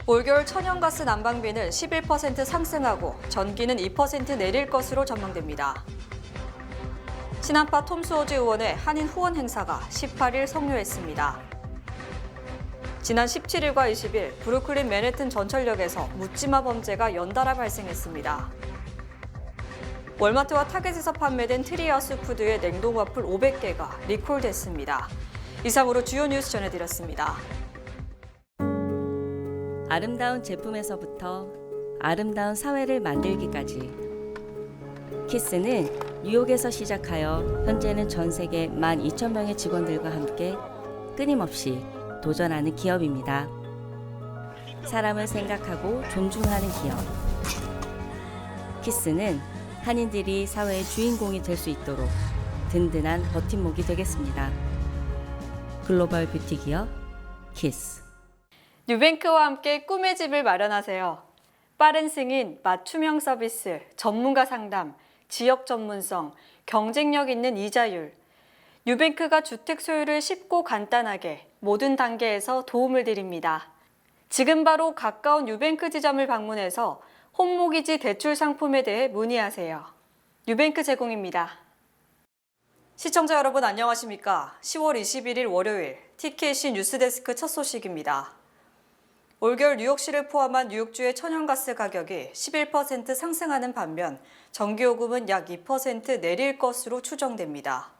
올겨울 천연가스 난방비는 11% 상승하고 전기는 2% 내릴 것으로 전망됩니다. 친한파 톰 수오지 의원의 한인 후원 행사가 18일 성료했습니다. 지난 17일과 20일 브루클린 맨해튼 전철역에서 묻지마 범죄가 연달아 발생했습니다. 월마트와 타겟에서 판매된 트리하우스 푸드의 냉동 와플 500개가 리콜됐습니다. 이상으로 주요 뉴스 전해드렸습니다. 아름다운 제품에서부터 아름다운 사회를 만들기까지 키스는 뉴욕에서 시작하여 현재는 전 세계 12,000명의 직원들과 함께 끊임없이 도전하는 기업입니다. 사람을 생각하고 존중하는 기업. 키스는 한인들이 사회의 주인공이 될 수 있도록 든든한 버팀목이 되겠습니다. 글로벌 뷰티 기업 키스. 뉴뱅크와 함께 꿈의 집을 마련하세요. 빠른 승인, 맞춤형 서비스, 전문가 상담, 지역 전문성, 경쟁력 있는 이자율. 뉴뱅크가 주택 소유를 쉽고 간단하게 모든 단계에서 도움을 드립니다. 지금 바로 가까운 뉴뱅크 지점을 방문해서 홈모기지 대출 상품에 대해 문의하세요. 뉴뱅크 제공입니다. 시청자 여러분 안녕하십니까? 10월 21일 월요일 TKC 뉴스데스크 첫 소식입니다. 올겨울 뉴욕시를 포함한 뉴욕주의 천연가스 가격이 11% 상승하는 반면 전기요금은 약 2% 내릴 것으로 추정됩니다.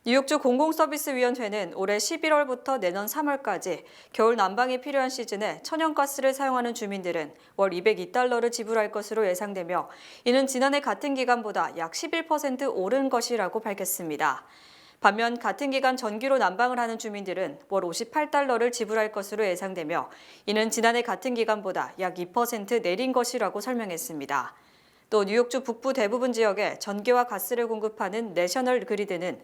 뉴욕주 공공서비스위원회는 올해 11월부터 내년 3월까지 겨울 난방이 필요한 시즌에 천연가스를 사용하는 주민들은 월 202달러를 지불할 것으로 예상되며 이는 지난해 같은 기간보다 약 11% 오른 것이라고 밝혔습니다. 반면 같은 기간 전기로 난방을 하는 주민들은 월 58달러를 지불할 것으로 예상되며 이는 지난해 같은 기간보다 약 2% 내린 것이라고 설명했습니다. 또 뉴욕주 북부 대부분 지역에 전기와 가스를 공급하는 내셔널 그리드는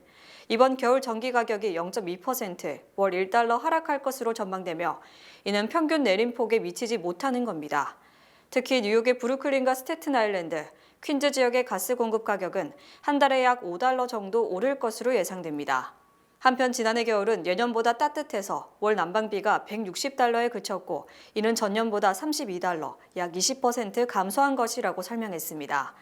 이번 겨울 전기 가격이 0.2% 월 1달러 하락할 것으로 전망되며 이는 평균 내림폭에 미치지 못하는 겁니다. 특히 뉴욕의 브루클린과 스태튼 아일랜드, 퀸즈 지역의 가스 공급 가격은 한 달에 약 5달러 정도 오를 것으로 예상됩니다. 한편 지난해 겨울은 예년보다 따뜻해서 월 난방비가 160달러에 그쳤고 이는 전년보다 32달러, 약 20% 감소한 것이라고 설명했습니다.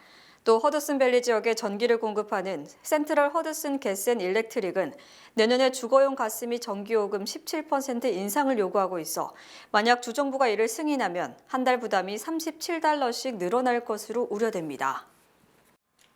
또 허드슨밸리 지역에 전기를 공급하는 센트럴 허드슨 게스 앤 일렉트릭은 내년에 주거용 가스 및 전기요금 17% 인상을 요구하고 있어 만약 주정부가 이를 승인하면 한 달 부담이 37달러씩 늘어날 것으로 우려됩니다.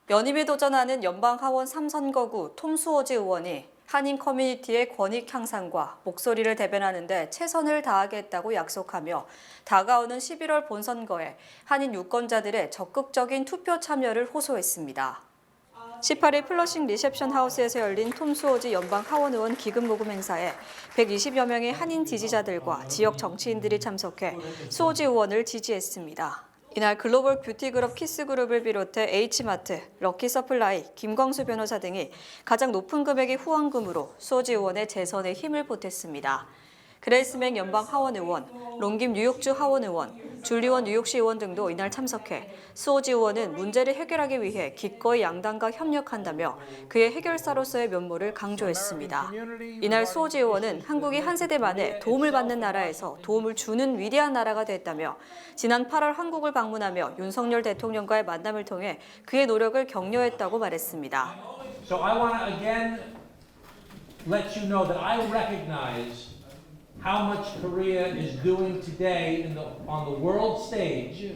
연임에 도전하는 연방하원 3선거구 톰 수오지 의원이 한인 커뮤니티의 권익 향상과 목소리를 대변하는 데 최선을 다하겠다고 약속하며 다가오는 11월 본선거에 한인 유권자들의 적극적인 투표 참여를 호소했습니다. 18일 플러싱 리셉션 하우스에서 열린 톰 수오지 연방 하원 의원 기금 모금 행사에 120여 명의 한인 지지자들과 지역 정치인들이 참석해 수오지 의원을 지지했습니다. 이날 글로벌 뷰티그룹 키스그룹을 비롯해 H마트, 럭키서플라이, 김광수 변호사 등이 가장 높은 금액의 후원금으로 수오지 의원의 재선에 힘을 보탰습니다. 그레이스 맥 연방 하원 의원, 롱김 뉴욕주 하원 의원, 줄리원 뉴욕시 의원 등도 이날 참석해 수오지 의원은 문제를 해결하기 위해 기꺼이 양당과 협력한다며 그의 해결사로서의 면모를 강조했습니다. 이날 수오지 의원은 한국이 한 세대 만에 도움을 받는 나라에서 도움을 주는 위대한 나라가 됐다며 지난 8월 한국을 방문하며 윤석열 대통령과의 만남을 통해 그의 노력을 격려했다고 말했습니다. So I want to again let you know that I recognize how much Korea is doing today on the world stage,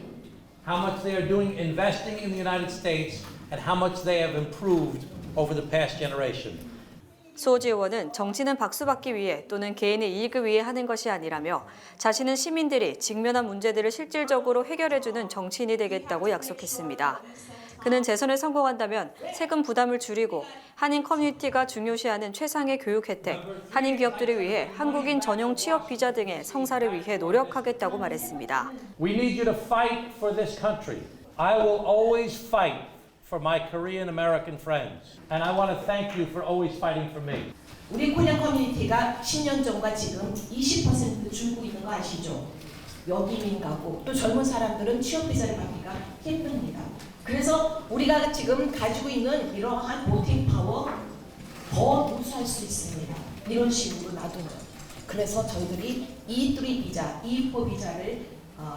how much they are doing investing in the United States, and how much they have improved over the past generation. 수오지 의원은 정치는 박수받기 위해 또는 개인의 이익을 위해 하는 것이 아니라며 자신은 시민들이 직면한 문제들을 실질적으로 해결해주는 정치인이 되겠다고 약속했습니다. 그는 재선에 성공한다면 세금 부담을 줄이고 한인 커뮤니티가 중요시하는 최상의 교육 혜택, 한인 기업들을 위해 한국인 전용 취업 비자 등의 성사를 위해 노력하겠다고 말했습니다. We need you to fight for this country. I will always fight for my Korean American friends. And I want to thank you for always fighting for me. 우리 코리안 커뮤니티가 10년 전과 지금 20% 줄고 있는 거 아시죠? 여기민 가구, 또 젊은 사람들은 취업 비자를 받기가 힘듭니다. 그래서 우리가 지금 가지고 있는 이러한 보팅 파워 더 우수할 수 있습니다. 이런 식으로 놔두면. 그래서 저희들이 E3 비자, E4 비자를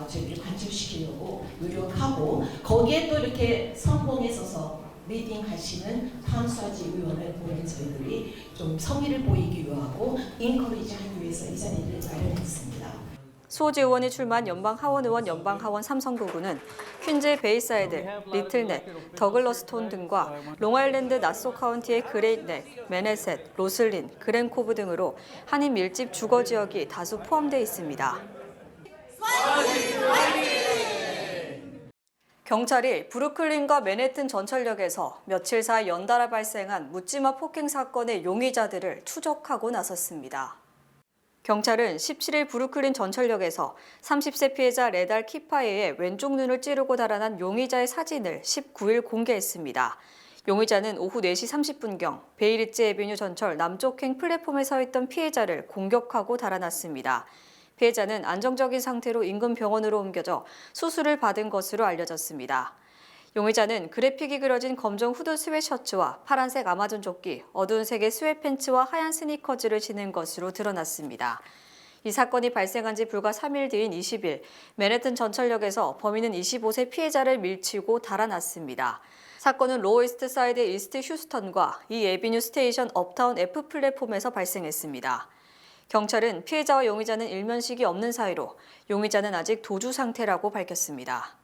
저희들이 관철시키려고 노력하고 거기에 또 이렇게 성공에 있어서 리딩 하시는 판수아지 의원을 보면 저희들이 좀 성의를 보이기 위하고 인커리지 하기 위해서 이 자리를 마련했습니다. 수호지 의원이 출마한 연방 하원 의원 연방 하원 삼성도구는 퀸즈의 베이사이드, 리틀넥, 더글러스톤 등과 롱아일랜드 나소 카운티의 그레이트넥, 매네셋, 로슬린, 그랜코브 등으로 한인 밀집 주거 지역이 다수 포함되어 있습니다. 경찰이 브루클린과 맨해튼 전철역에서 며칠 사이 연달아 발생한 묻지마 폭행 사건의 용의자들을 추적하고 나섰습니다. 경찰은 17일 브루클린 전철역에서 30세 피해자 레달 키파이의 왼쪽 눈을 찌르고 달아난 용의자의 사진을 19일 공개했습니다. 용의자는 오후 4시 30분경 베이리지 애비뉴 전철 남쪽행 플랫폼에 서 있던 피해자를 공격하고 달아났습니다. 피해자는 안정적인 상태로 인근 병원으로 옮겨져 수술을 받은 것으로 알려졌습니다. 용의자는 그래픽이 그려진 검정 후드 스웨셔츠와 파란색 아마존 조끼, 어두운 색의 스웨팬츠와 하얀 스니커즈를 신은 것으로 드러났습니다. 이 사건이 발생한 지 불과 3일 뒤인 20일, 맨해튼 전철역에서 범인은 25세 피해자를 밀치고 달아났습니다. 사건은 로이스트 사이드 이스트 휴스턴과 이 애비뉴 스테이션 업타운 F 플랫폼에서 발생했습니다. 경찰은 피해자와 용의자는 일면식이 없는 사이로 용의자는 아직 도주 상태라고 밝혔습니다.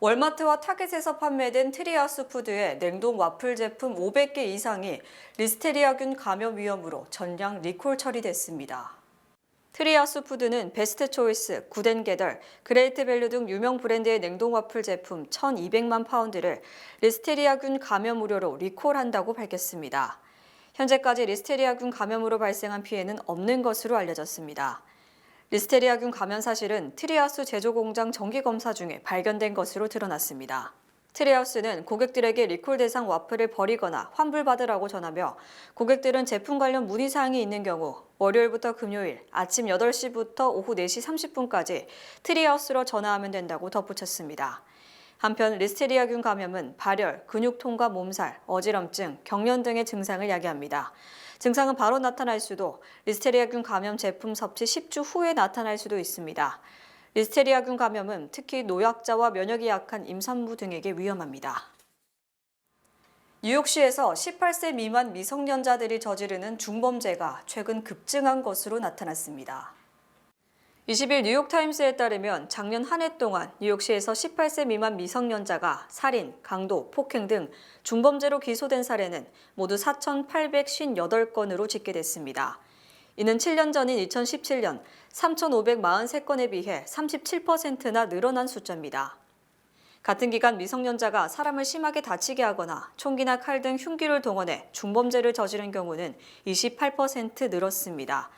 월마트와 타겟에서 판매된 트리하우스 푸드의 냉동 와플 제품 500개 이상이 리스테리아균 감염 위험으로 전량 리콜 처리됐습니다. 트리하우스 푸드는 베스트 초이스, 굿앤게덜, 그레이트 밸류 등 유명 브랜드의 냉동 와플 제품 1,200만 파운드를 리스테리아균 감염 우려로 리콜한다고 밝혔습니다. 현재까지 리스테리아균 감염으로 발생한 피해는 없는 것으로 알려졌습니다. 리스테리아균 감염 사실은 트리하우스 제조 공장 정기 검사 중에 발견된 것으로 드러났습니다. 트리하우스는 고객들에게 리콜 대상 와플을 버리거나 환불받으라고 전하며 고객들은 제품 관련 문의사항이 있는 경우 월요일부터 금요일 아침 8시부터 오후 4시 30분까지 트리하우스로 전화하면 된다고 덧붙였습니다. 한편 리스테리아균 감염은 발열, 근육통과 몸살, 어지럼증, 경련 등의 증상을 야기합니다. 증상은 바로 나타날 수도, 리스테리아균 감염 제품 섭취 10주 후에 나타날 수도 있습니다. 리스테리아균 감염은 특히 노약자와 면역이 약한 임산부 등에게 위험합니다. 뉴욕시에서 18세 미만 미성년자들이 저지르는 중범죄가 최근 급증한 것으로 나타났습니다. 20일 뉴욕타임스에 따르면 작년 한 해 동안 뉴욕시에서 18세 미만 미성년자가 살인, 강도, 폭행 등 중범죄로 기소된 사례는 모두 4,858건으로 집계됐습니다. 이는 7년 전인 2017년 3,543건에 비해 37%나 늘어난 숫자입니다. 같은 기간 미성년자가 사람을 심하게 다치게 하거나 총기나 칼 등 흉기를 동원해 중범죄를 저지른 경우는 28% 늘었습니다.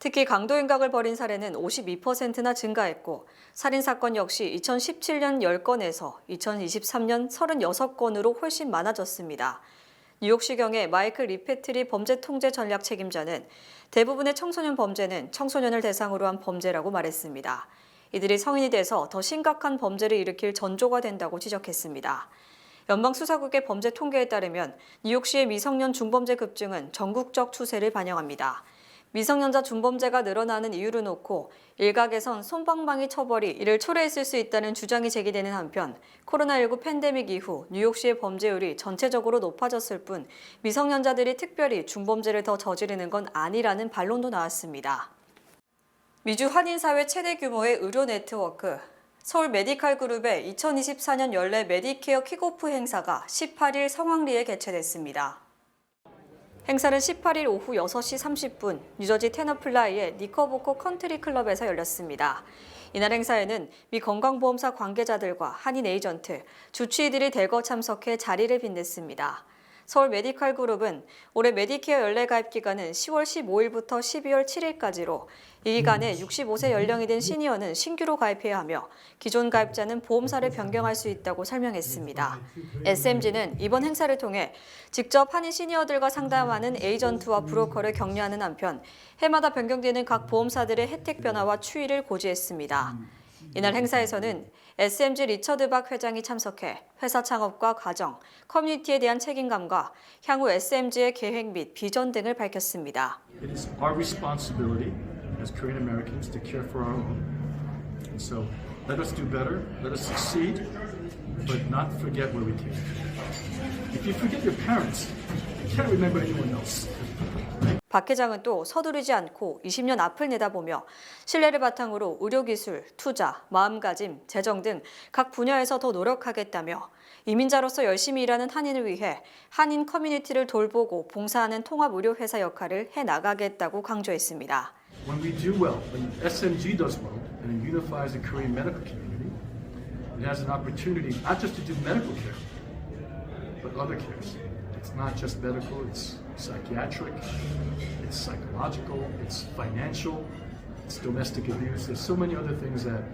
특히 강도 행각을 벌인 사례는 52%나 증가했고 살인사건 역시 2017년 10건에서 2023년 36건으로 훨씬 많아졌습니다. 뉴욕시경의 마이클 리페트리 범죄통제 전략 책임자는 대부분의 청소년 범죄는 청소년을 대상으로 한 범죄라고 말했습니다. 이들이 성인이 돼서 더 심각한 범죄를 일으킬 전조가 된다고 지적했습니다. 연방수사국의 범죄 통계에 따르면 뉴욕시의 미성년 중범죄 급증은 전국적 추세를 반영합니다. 미성년자 중범죄가 늘어나는 이유를 놓고 일각에선 솜방망이 처벌이 이를 초래했을 수 있다는 주장이 제기되는 한편 코로나19 팬데믹 이후 뉴욕시의 범죄율이 전체적으로 높아졌을 뿐 미성년자들이 특별히 중범죄를 더 저지르는 건 아니라는 반론도 나왔습니다. 미주 한인사회 최대 규모의 의료 네트워크 서울 메디칼 그룹의 2024년 연례 메디케어 킥오프 행사가 18일 성황리에 개최됐습니다. 행사는 18일 오후 6시 30분 뉴저지 테너플라이의 니커보커 컨트리 클럽에서 열렸습니다. 이날 행사에는 미 건강보험사 관계자들과 한인 에이전트, 주치의들이 대거 참석해 자리를 빛냈습니다. 서울 메디칼 그룹은 올해 메디케어 연례 가입 기간은 10월 15일부터 12월 7일까지로 이 기간에 65세 연령이 된 시니어는 신규로 가입해야 하며 기존 가입자는 보험사를 변경할 수 있다고 설명했습니다. SMG는 이번 행사를 통해 직접 한인 시니어들과 상담하는 에이전트와 브로커를 격려하는 한편 해마다 변경되는 각 보험사들의 혜택 변화와 추이를 고지했습니다. 이날 행사에서는 SMG 리처드 박 회장이 참석해 회사 창업과 과정, 커뮤니티에 대한 책임감과 향후 SMG의 계획 및 비전 등을 밝혔습니다. It is our responsibility as Korean Americans to care for our own. And so let us do better, let us succeed, but not forget where we came from. If you forget your parents, you can't remember anyone else. 박 회장은 또 서두르지 않고 20년 앞을 내다보며 신뢰를 바탕으로 의료기술, 투자, 마음가짐, 재정 등 각 분야에서 더 노력하겠다며 이민자로서 열심히 일하는 한인을 위해 한인 커뮤니티를 돌보고 봉사하는 통합의료회사 역할을 해나가겠다고 강조했습니다. When we do well, when SMG does well, and it unifies the Korean medical community, it has an opportunity not just to do medical care, but other cares. It's not just medical, it's psychiatric, it's psychological, it's financial, it's domestic abuse. There's so many other things that,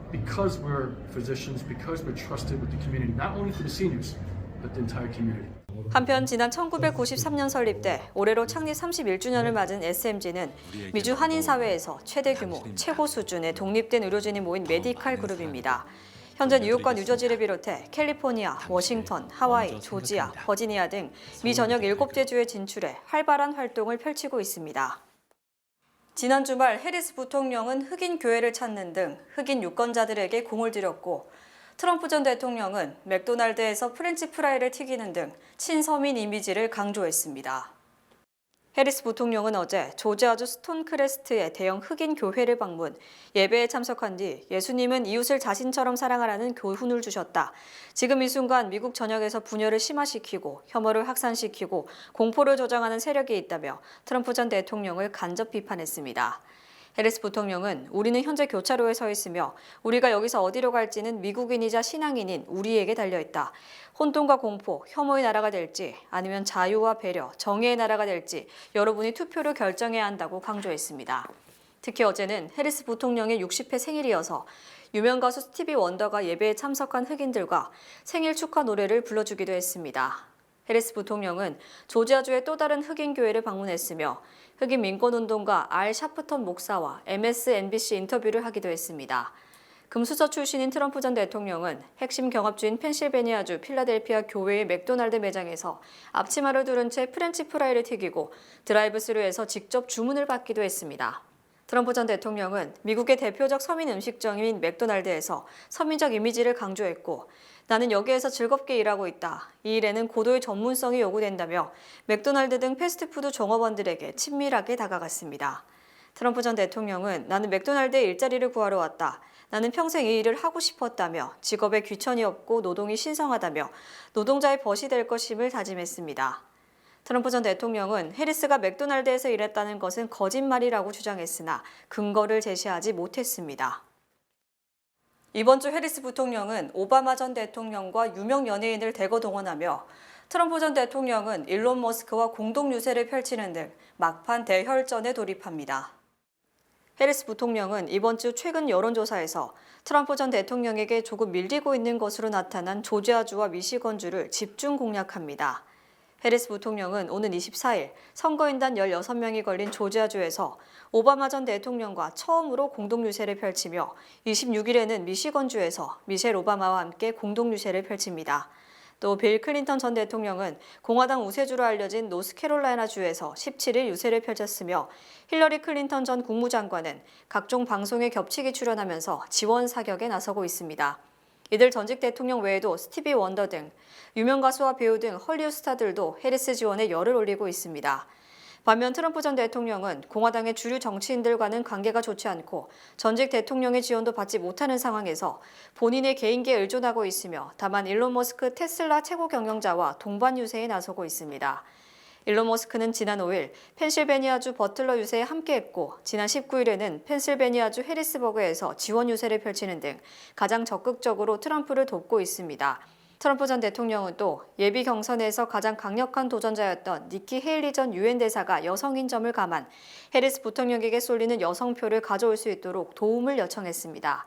because we're physicians, because we're trusted with the community, not only for the seniors, but the entire community. 한편 지난 1993년 설립돼 올해로 창립 31주년을 맞은 SMG는 미주 한인 사회에서 최대 규모, 최고 수준의 독립된 의료진이 모인 메디칼 그룹입니다. 현재 뉴욕과 뉴저지를 비롯해 캘리포니아, 워싱턴, 하와이, 조지아, 버지니아 등 미 전역 7개 주에 진출해 활발한 활동을 펼치고 있습니다. 지난 주말 해리스 부통령은 흑인 교회를 찾는 등 흑인 유권자들에게 공을 들였고 트럼프 전 대통령은 맥도날드에서 프렌치 프라이를 튀기는 등 친서민 이미지를 강조했습니다. 해리스 부통령은 어제 조지아주 스톤크레스트의 대형 흑인 교회를 방문, 예배에 참석한 뒤 예수님은 이웃을 자신처럼 사랑하라는 교훈을 주셨다. 지금 이 순간 미국 전역에서 분열을 심화시키고 혐오를 확산시키고 공포를 조장하는 세력이 있다며 트럼프 전 대통령을 간접 비판했습니다. 해리스 부통령은 우리는 현재 교차로에 서 있으며 우리가 여기서 어디로 갈지는 미국인이자 신앙인인 우리에게 달려있다. 혼돈과 공포, 혐오의 나라가 될지 아니면 자유와 배려, 정의의 나라가 될지 여러분이 투표로 결정해야 한다고 강조했습니다. 특히 어제는 해리스 부통령의 60회 생일이어서 유명 가수 스티비 원더가 예배에 참석한 흑인들과 생일 축하 노래를 불러주기도 했습니다. 해리스 부통령은 조지아주의 또 다른 흑인 교회를 방문했으며 흑인 민권운동가 알 샤프턴 목사와 MSNBC 인터뷰를 하기도 했습니다. 금수저 출신인 트럼프 전 대통령은 핵심 경합주인 펜실베니아주 필라델피아 교회의 맥도날드 매장에서 앞치마를 두른 채 프렌치 프라이를 튀기고 드라이브스루에서 직접 주문을 받기도 했습니다. 트럼프 전 대통령은 미국의 대표적 서민 음식점인 맥도날드에서 서민적 이미지를 강조했고 나는 여기에서 즐겁게 일하고 있다. 이 일에는 고도의 전문성이 요구된다며 맥도날드 등 패스트푸드 종업원들에게 친밀하게 다가갔습니다. 트럼프 전 대통령은 나는 맥도날드에 일자리를 구하러 왔다. 나는 평생 이 일을 하고 싶었다며 직업에 귀천이 없고 노동이 신성하다며 노동자의 벗이 될 것임을 다짐했습니다. 트럼프 전 대통령은 해리스가 맥도날드에서 일했다는 것은 거짓말이라고 주장했으나 근거를 제시하지 못했습니다. 이번 주 해리스 부통령은 오바마 전 대통령과 유명 연예인을 대거 동원하며 트럼프 전 대통령은 일론 머스크와 공동 유세를 펼치는 등 막판 대혈전에 돌입합니다. 해리스 부통령은 이번 주 최근 여론조사에서 트럼프 전 대통령에게 조금 밀리고 있는 것으로 나타난 조지아주와 미시건주를 집중 공략합니다. 해리스 부통령은 오는 24일 선거인단 16명이 걸린 조지아주에서 오바마 전 대통령과 처음으로 공동유세를 펼치며 26일에는 미시건주에서 미셸 오바마와 함께 공동유세를 펼칩니다. 또 빌 클린턴 전 대통령은 공화당 우세주로 알려진 노스캐롤라이나주에서 17일 유세를 펼쳤으며 힐러리 클린턴 전 국무장관은 각종 방송에 겹치게 출연하면서 지원 사격에 나서고 있습니다. 이들 전직 대통령 외에도 스티비 원더 등 유명 가수와 배우 등 헐리우드 스타들도 해리스 지원에 열을 올리고 있습니다. 반면 트럼프 전 대통령은 공화당의 주류 정치인들과는 관계가 좋지 않고 전직 대통령의 지원도 받지 못하는 상황에서 본인의 개인기에 의존하고 있으며 다만 일론 머스크 테슬라 최고 경영자와 동반 유세에 나서고 있습니다. 일론 머스크는 지난 5일 펜실베니아주 버틀러 유세에 함께했고 지난 19일에는 펜실베니아주 해리스버그에서 지원 유세를 펼치는 등 가장 적극적으로 트럼프를 돕고 있습니다. 트럼프 전 대통령은 또 예비 경선에서 가장 강력한 도전자였던 니키 헤일리 전 유엔 대사가 여성인 점을 감안 해리스 부통령에게 쏠리는 여성표를 가져올 수 있도록 도움을 요청했습니다.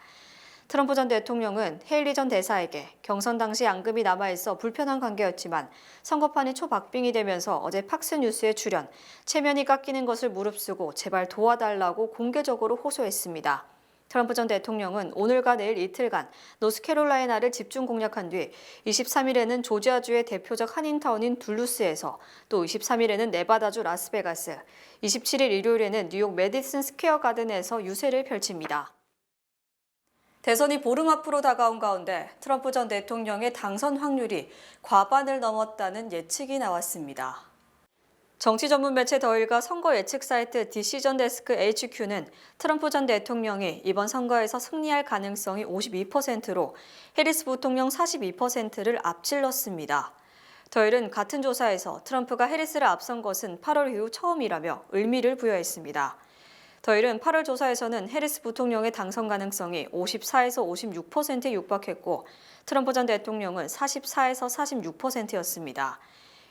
트럼프 전 대통령은 헤일리 전 대사에게 경선 당시 앙금이 남아있어 불편한 관계였지만 선거판이 초박빙이 되면서 어제 팍스뉴스에 출연, 체면이 깎이는 것을 무릅쓰고 제발 도와달라고 공개적으로 호소했습니다. 트럼프 전 대통령은 오늘과 내일 이틀간 노스캐롤라이나를 집중 공략한 뒤 23일에는 조지아주의 대표적 한인타운인 둘루스에서 또 23일에는 네바다주 라스베가스, 27일 일요일에는 뉴욕 메디슨 스퀘어 가든에서 유세를 펼칩니다. 대선이 보름 앞으로 다가온 가운데 트럼프 전 대통령의 당선 확률이 과반을 넘었다는 예측이 나왔습니다. 정치 전문 매체 더일과 선거 예측 사이트 디시전 데스크 HQ는 트럼프 전 대통령이 이번 선거에서 승리할 가능성이 52%로 해리스 부통령 42%를 앞질렀습니다. 더일은 같은 조사에서 트럼프가 해리스를 앞선 것은 8월 이후 처음이라며 의미를 부여했습니다. 더일은 8월 조사에서는 해리스 부통령의 당선 가능성이 54에서 56%에 육박했고 트럼프 전 대통령은 44에서 46%였습니다.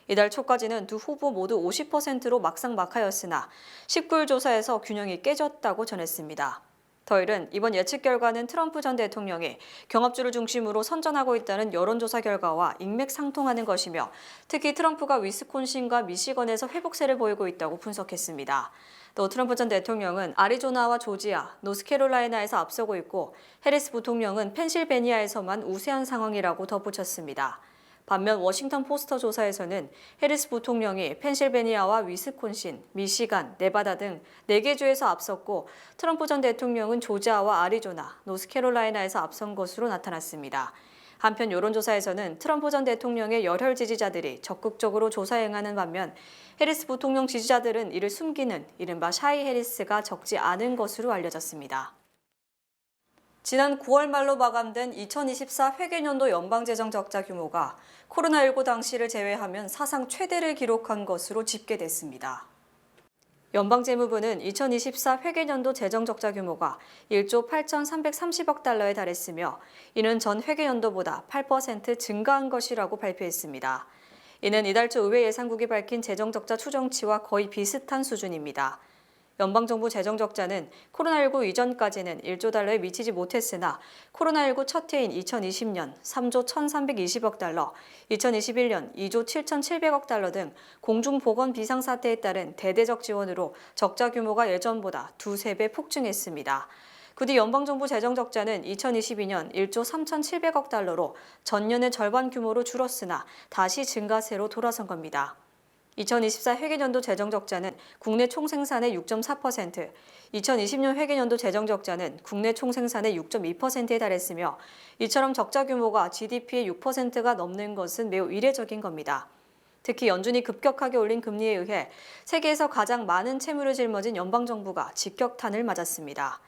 이달 초까지는 두 후보 모두 50%로 막상막하였으나 19일 조사에서 균형이 깨졌다고 전했습니다. 더일은 이번 예측 결과는 트럼프 전 대통령이 경합주를 중심으로 선전하고 있다는 여론조사 결과와 인맥상통하는 것이며 특히 트럼프가 위스콘신과 미시건에서 회복세를 보이고 있다고 분석했습니다. 또 트럼프 전 대통령은 아리조나와 조지아, 노스캐롤라이나에서 앞서고 있고 해리스 부통령은 펜실베니아에서만 우세한 상황이라고 덧붙였습니다. 반면 워싱턴 포스터 조사에서는 해리스 부통령이 펜실베니아와 위스콘신, 미시간, 네바다 등 4개 주에서 앞섰고 트럼프 전 대통령은 조지아와 아리조나, 노스캐롤라이나에서 앞선 것으로 나타났습니다. 한편 여론조사에서는 트럼프 전 대통령의 열혈 지지자들이 적극적으로 조사에 응하는 반면 해리스 부통령 지지자들은 이를 숨기는 이른바 샤이 해리스가 적지 않은 것으로 알려졌습니다. 지난 9월 말로 마감된 2024 회계년도 연방재정 적자 규모가 코로나19 당시를 제외하면 사상 최대를 기록한 것으로 집계됐습니다. 연방재무부는 2024 회계년도 재정적자 규모가 1조 8,330억 달러에 달했으며 이는 전 회계연도보다 8% 증가한 것이라고 발표했습니다. 이는 이달 초 의회 예산국이 밝힌 재정적자 추정치와 거의 비슷한 수준입니다. 연방정부 재정적자는 코로나19 이전까지는 1조 달러에 미치지 못했으나 코로나19 첫 해인 2020년 3조 1,320억 달러, 2021년 2조 7,700억 달러 등 공중보건 비상사태에 따른 대대적 지원으로 적자 규모가 예전보다 2~3배 폭증했습니다. 그뒤 연방정부 재정적자는 2022년 1조 3,700억 달러로 전년의 절반 규모로 줄었으나 다시 증가세로 돌아선 겁니다. 2024 회계년도 재정적자는 국내 총생산의 6.4%, 2020년 회계년도 재정적자는 국내 총생산의 6.2%에 달했으며 이처럼 적자 규모가 GDP의 6%가 넘는 것은 매우 이례적인 겁니다. 특히 연준이 급격하게 올린 금리에 의해 세계에서 가장 많은 채무를 짊어진 연방정부가 직격탄을 맞았습니다.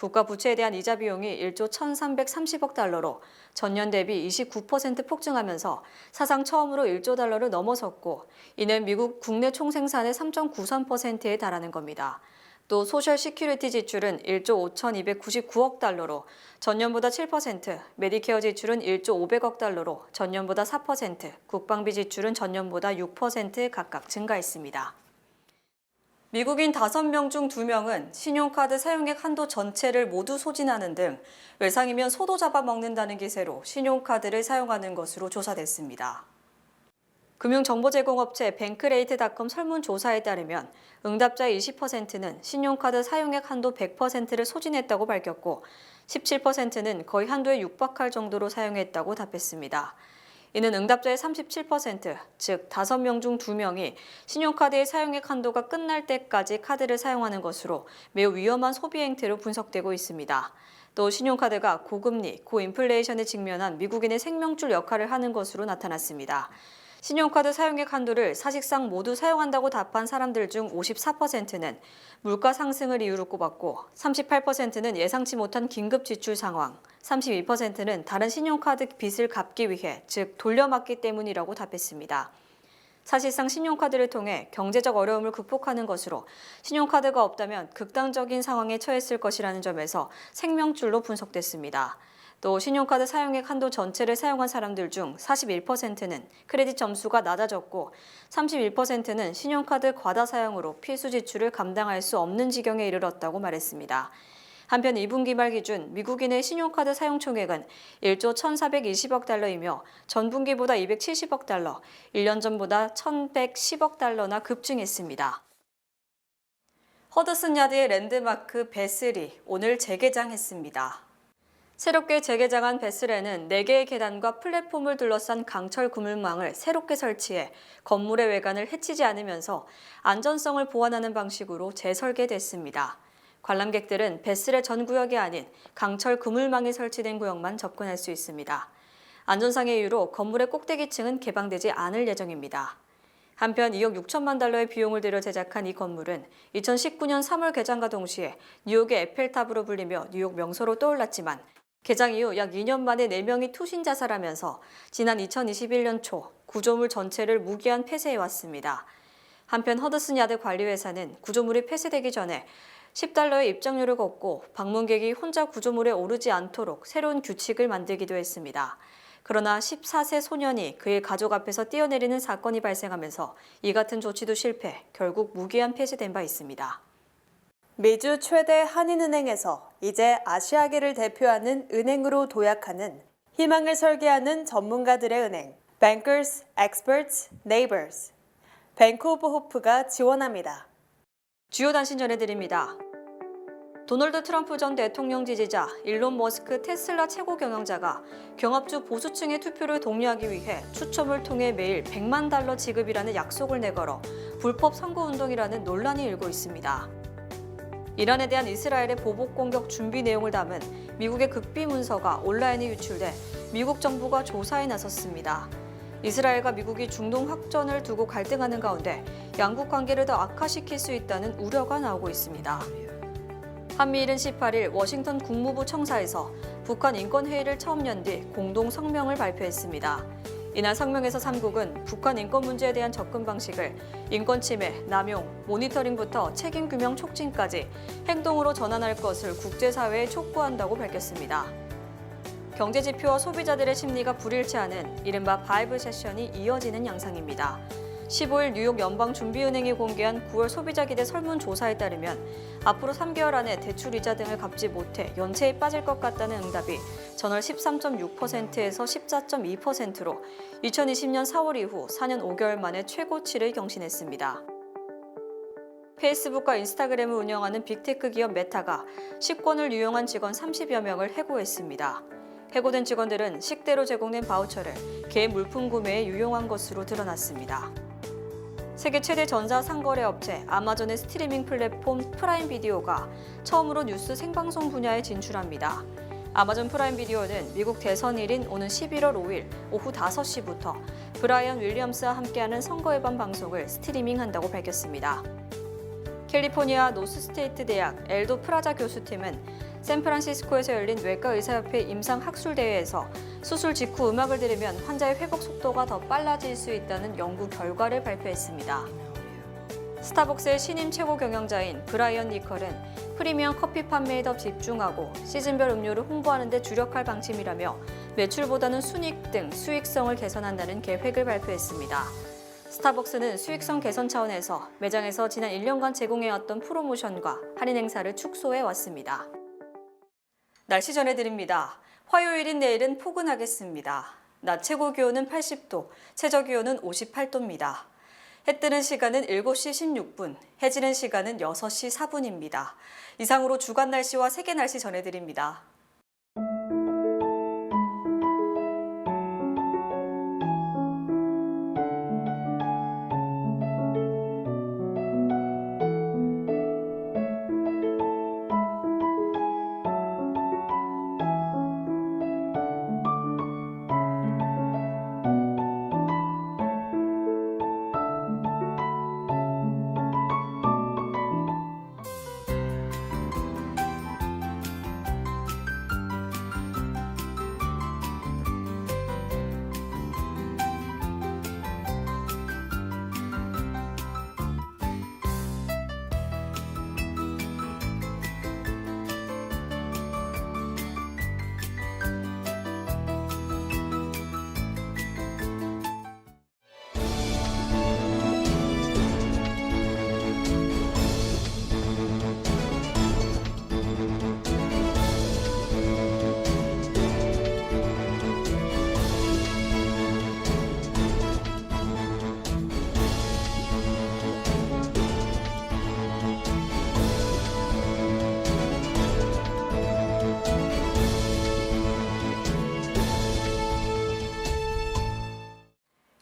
국가 부채에 대한 이자 비용이 1조 1,330억 달러로 전년 대비 29% 폭증하면서 사상 처음으로 1조 달러를 넘어섰고 이는 미국 국내 총생산의 3.93%에 달하는 겁니다. 또 소셜 시큐리티 지출은 1조 5,299억 달러로 전년보다 7%, 메디케어 지출은 1조 500억 달러로 전년보다 4%, 국방비 지출은 전년보다 6% 각각 증가했습니다. 미국인 5명 중 2명은 신용카드 사용액 한도 전체를 모두 소진하는 등 외상이면 소도 잡아먹는다는 기세로 신용카드를 사용하는 것으로 조사됐습니다. 금융정보제공업체 뱅크레이트닷컴 설문조사에 따르면 응답자의 20%는 신용카드 사용액 한도 100%를 소진했다고 밝혔고 17%는 거의 한도에 육박할 정도로 사용했다고 답했습니다. 이는 응답자의 37%, 즉 5명 중 2명이 신용카드의 사용액 한도가 끝날 때까지 카드를 사용하는 것으로 매우 위험한 소비 행태로 분석되고 있습니다. 또 신용카드가 고금리, 고인플레이션에 직면한 미국인의 생명줄 역할을 하는 것으로 나타났습니다. 신용카드 사용액 한도를 사실상 모두 사용한다고 답한 사람들 중 54%는 물가 상승을 이유로 꼽았고 38%는 예상치 못한 긴급 지출 상황, 32%는 다른 신용카드 빚을 갚기 위해, 즉 돌려막기 때문이라고 답했습니다. 사실상 신용카드를 통해 경제적 어려움을 극복하는 것으로 신용카드가 없다면 극단적인 상황에 처했을 것이라는 점에서 생명줄로 분석됐습니다. 또 신용카드 사용액 한도 전체를 사용한 사람들 중 41%는 크레딧 점수가 낮아졌고 31%는 신용카드 과다 사용으로 필수 지출을 감당할 수 없는 지경에 이르렀다고 말했습니다. 한편 2분기 말 기준 미국인의 신용카드 사용 총액은 1조 1,420억 달러이며 전분기보다 270억 달러, 1년 전보다 1,110억 달러나 급증했습니다. 허드슨 야드의 랜드마크 베슬이 오늘 재개장했습니다. 새롭게 재개장한 베슬에는 4개의 계단과 플랫폼을 둘러싼 강철 그물망을 새롭게 설치해 건물의 외관을 해치지 않으면서 안전성을 보완하는 방식으로 재설계됐습니다. 관람객들은 베슬의 전 구역이 아닌 강철 그물망이 설치된 구역만 접근할 수 있습니다. 안전상의 이유로 건물의 꼭대기층은 개방되지 않을 예정입니다. 한편 2억 6천만 달러의 비용을 들여 제작한 이 건물은 2019년 3월 개장과 동시에 뉴욕의 에펠탑으로 불리며 뉴욕 명소로 떠올랐지만 개장 이후 약 2년 만에 4명이 투신 자살하면서 지난 2021년 초 구조물 전체를 무기한 폐쇄해왔습니다. 한편 허드슨 야드 관리회사는 구조물이 폐쇄되기 전에 $10의 입장료를 걷고 방문객이 혼자 구조물에 오르지 않도록 새로운 규칙을 만들기도 했습니다. 그러나 14세 소년이 그의 가족 앞에서 뛰어내리는 사건이 발생하면서 이 같은 조치도 실패, 결국 무기한 폐쇄된 바 있습니다. 미주 최대 한인은행에서 이제 아시아계를 대표하는 은행으로 도약하는 희망을 설계하는 전문가들의 은행, Bankers, Experts, Neighbors, 뱅크 오브 호프가 지원합니다. 주요 단신 전해드립니다. 도널드 트럼프 전 대통령 지지자 일론 머스크 테슬라 최고 경영자가 경합주 보수층의 투표를 독려하기 위해 추첨을 통해 매일 $100만 지급이라는 약속을 내걸어 불법 선거운동이라는 논란이 일고 있습니다. 이란에 대한 이스라엘의 보복 공격 준비 내용을 담은 미국의 극비 문서가 온라인에 유출돼 미국 정부가 조사에 나섰습니다. 이스라엘과 미국이 중동 확전을 두고 갈등하는 가운데 양국 관계를 더 악화시킬 수 있다는 우려가 나오고 있습니다. 한미일은 18일 워싱턴 국무부 청사에서 북한 인권회의를 처음 연 뒤 공동 성명을 발표했습니다. 이날 성명에서 3국은 북한 인권 문제에 대한 접근 방식을 인권 침해, 남용, 모니터링부터 책임 규명 촉진까지 행동으로 전환할 것을 국제사회에 촉구한다고 밝혔습니다. 경제지표와 소비자들의 심리가 불일치하는 이른바 바이블 세션이 이어지는 양상입니다. 15일 뉴욕 연방준비은행이 공개한 9월 소비자 기대 설문조사에 따르면 앞으로 3개월 안에 대출이자 등을 갚지 못해 연체에 빠질 것 같다는 응답이 전월 13.6%에서 14.2%로 2020년 4월 이후 4년 5개월 만에 최고치를 경신했습니다. 페이스북과 인스타그램을 운영하는 빅테크 기업 메타가 식권을 유용한 직원 30여 명을 해고했습니다. 해고된 직원들은 식대로 제공된 바우처를 개 물품 구매에 유용한 것으로 드러났습니다. 세계 최대 전자상거래 업체 아마존의 스트리밍 플랫폼 프라임 비디오가 처음으로 뉴스 생방송 분야에 진출합니다. 아마존 프라임 비디오는 미국 대선일인 오는 11월 5일 오후 5시부터 브라이언 윌리엄스와 함께하는 선거 예방 방송을 스트리밍한다고 밝혔습니다. 캘리포니아 노스스테이트 대학 엘도 프라자 교수팀은 샌프란시스코에서 열린 외과의사협회 임상학술대회에서 수술 직후 음악을 들으면 환자의 회복 속도가 더 빨라질 수 있다는 연구 결과를 발표했습니다. 스타벅스의 신임 최고 경영자인 브라이언 니컬은 프리미엄 커피 판매에 더 집중하고 시즌별 음료를 홍보하는 데 주력할 방침이라며 매출보다는 순이익 등 수익성을 개선한다는 계획을 발표했습니다. 스타벅스는 수익성 개선 차원에서 매장에서 지난 1년간 제공해왔던 프로모션과 할인 행사를 축소해 왔습니다. 날씨 전해드립니다. 화요일인 내일은 포근하겠습니다. 낮 최고 기온은 80도, 최저 기온은 58도입니다. 해 뜨는 시간은 7시 16분, 해 지는 시간은 6시 4분입니다. 이상으로 주간 날씨와 세계 날씨 전해드립니다.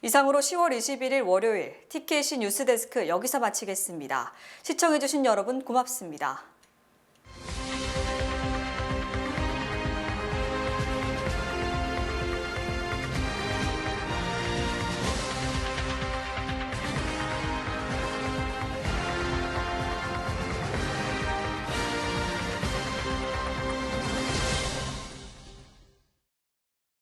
이상으로 10월 21일 월요일 TKC 뉴스데스크 여기서 마치겠습니다. 시청해주신 여러분 고맙습니다.